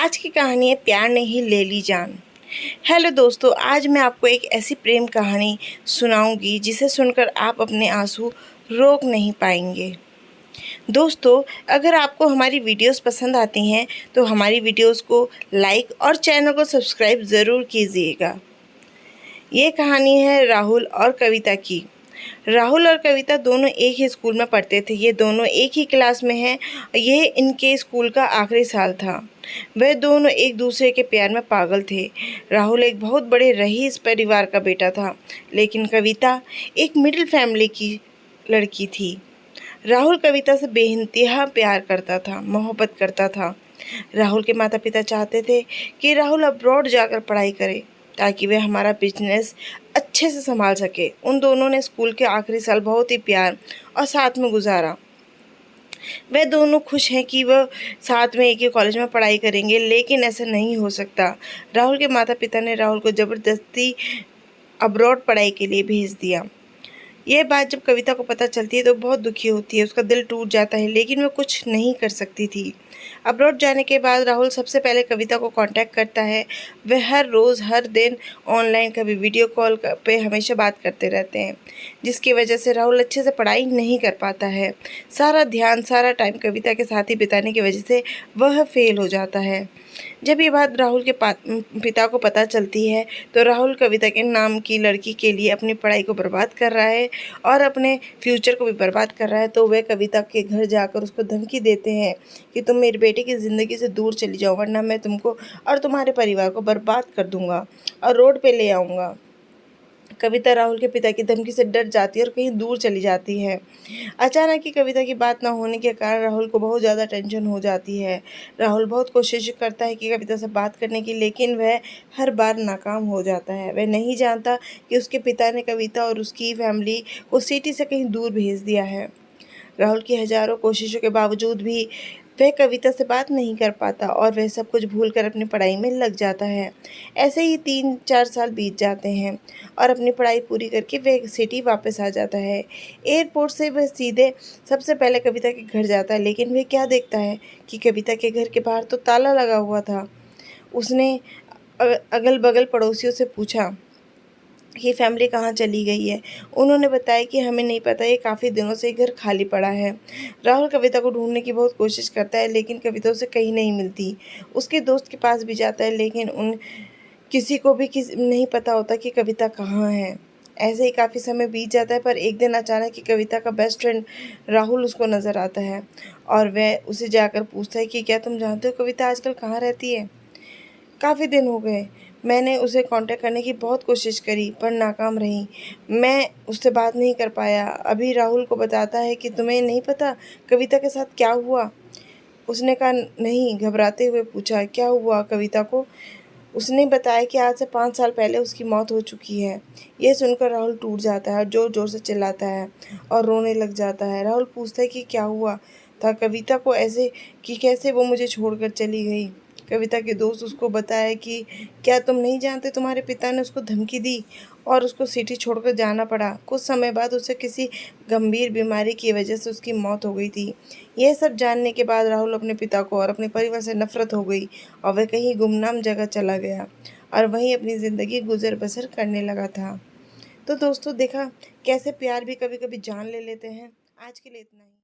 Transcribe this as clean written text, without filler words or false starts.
आज की कहानी है प्यार ने ही ले ली जान। हेलो दोस्तों, आज मैं आपको एक ऐसी प्रेम कहानी सुनाऊंगी जिसे सुनकर आप अपने आंसू रोक नहीं पाएंगे। दोस्तों, अगर आपको हमारी वीडियोस पसंद आती हैं तो हमारी वीडियोस को लाइक और चैनल को सब्सक्राइब ज़रूर कीजिएगा। ये कहानी है राहुल और कविता की। राहुल और कविता दोनों एक ही स्कूल में पढ़ते थे। ये दोनों एक ही क्लास में हैं। ये इनके स्कूल का आखिरी साल था। वह दोनों एक दूसरे के प्यार में पागल थे। राहुल एक बहुत बड़े रईस परिवार का बेटा था, लेकिन कविता एक मिडिल फैमिली की लड़की थी। राहुल कविता से बेइंतहा प्यार करता था, मोहब्बत करता था। राहुल के माता पिता चाहते थे कि राहुल अब्रॉड जाकर पढ़ाई करे ताकि वह हमारा बिजनेस अच्छे से संभाल सके। उन दोनों ने स्कूल के आखिरी साल बहुत ही प्यार और साथ में गुजारा। वे दोनों खुश हैं कि वह साथ में एक ही कॉलेज में पढ़ाई करेंगे, लेकिन ऐसा नहीं हो सकता। राहुल के माता पिता ने राहुल को ज़बरदस्ती अब्रॉड पढ़ाई के लिए भेज दिया। यह बात जब कविता को पता चलती है तो बहुत दुखी होती है, उसका दिल टूट जाता है, लेकिन वह कुछ नहीं कर सकती थी। अब्रॉड जाने के बाद राहुल सबसे पहले कविता को कांटेक्ट करता है। वह हर रोज़ हर दिन ऑनलाइन, कभी वीडियो कॉल पे हमेशा बात करते रहते हैं, जिसकी वजह से राहुल अच्छे से पढ़ाई नहीं कर पाता है। सारा ध्यान, सारा टाइम कविता के साथ ही बिताने की वजह से वह फेल हो जाता है। जब ये बात राहुल के पिता को पता चलती है तो राहुल कविता के नाम की लड़की के लिए अपनी पढ़ाई को बर्बाद कर रहा है और अपने फ्यूचर को भी बर्बाद कर रहा है। तो वे कविता के घर जाकर उसको धमकी देते हैं कि तुम मेरे बेटे की ज़िंदगी से दूर चली जाओ, वरना मैं तुमको और तुम्हारे परिवार को बर्बाद कर दूंगा और रोड पे ले आऊँगा। कविता राहुल के पिता की धमकी से डर जाती है और कहीं दूर चली जाती है। अचानक ही कविता की बात ना होने के कारण राहुल को बहुत ज़्यादा टेंशन हो जाती है। राहुल बहुत कोशिश करता है कि कविता से बात करने की, लेकिन वह हर बार नाकाम हो जाता है। वह नहीं जानता कि उसके पिता ने कविता और उसकी फैमिली को सिटी से कहीं दूर भेज दिया है। राहुल की हजारों कोशिशों के बावजूद भी वह कविता से बात नहीं कर पाता और वह सब कुछ भूलकर अपनी पढ़ाई में लग जाता है। ऐसे ही 3-4 साल बीत जाते हैं और अपनी पढ़ाई पूरी करके वह सिटी वापस आ जाता है। एयरपोर्ट से वह सीधे सबसे पहले कविता के घर जाता है, लेकिन वह क्या देखता है कि कविता के घर के बाहर तो ताला लगा हुआ था। उसने अगल बगल पड़ोसियों से पूछा कि फैमिली कहाँ चली गई है। उन्होंने बताया कि हमें नहीं पता, ये काफ़ी दिनों से घर खाली पड़ा है। राहुल कविता को ढूंढने की बहुत कोशिश करता है, लेकिन कविता उसे कहीं नहीं मिलती। उसके दोस्त के पास भी जाता है, लेकिन उन किसी को भी नहीं पता होता कि कविता कहाँ है। ऐसे ही काफ़ी समय बीत जाता है, पर एक दिन अचानक ही कविता का बेस्ट फ्रेंड राहुल उसको नज़र आता है और वह उसे जाकर पूछता है कि क्या तुम जानते हो कविता आजकल कहाँ रहती है? काफ़ी दिन हो गए, मैंने उसे कांटेक्ट करने की बहुत कोशिश करी पर नाकाम रही। मैं उससे बात नहीं कर पाया। अभी राहुल को बताता है कि तुम्हें नहीं पता कविता के साथ क्या हुआ? उसने कहा नहीं। घबराते हुए पूछा क्या हुआ कविता को? उसने बताया कि आज से 5 साल पहले उसकी मौत हो चुकी है। ये सुनकर राहुल टूट जाता है, ज़ोर ज़ोर से चिल्लाता है और रोने लग जाता है। राहुल पूछता है कि क्या हुआ था कविता को ऐसे, कि कैसे वो मुझे छोड़कर चली गई। कविता के दोस्त उसको बताया कि क्या तुम नहीं जानते, तुम्हारे पिता ने उसको धमकी दी और उसको सिटी छोड़कर जाना पड़ा। कुछ समय बाद उसे किसी गंभीर बीमारी की वजह से उसकी मौत हो गई थी। यह सब जानने के बाद राहुल अपने पिता को और अपने परिवार से नफरत हो गई और वह कहीं गुमनाम जगह चला गया और वहीं अपनी ज़िंदगी गुजर बसर करने लगा था। तो दोस्तों, देखा कैसे प्यार भी कभी कभी जान ले लेते हैं। आज के लिए इतना ही।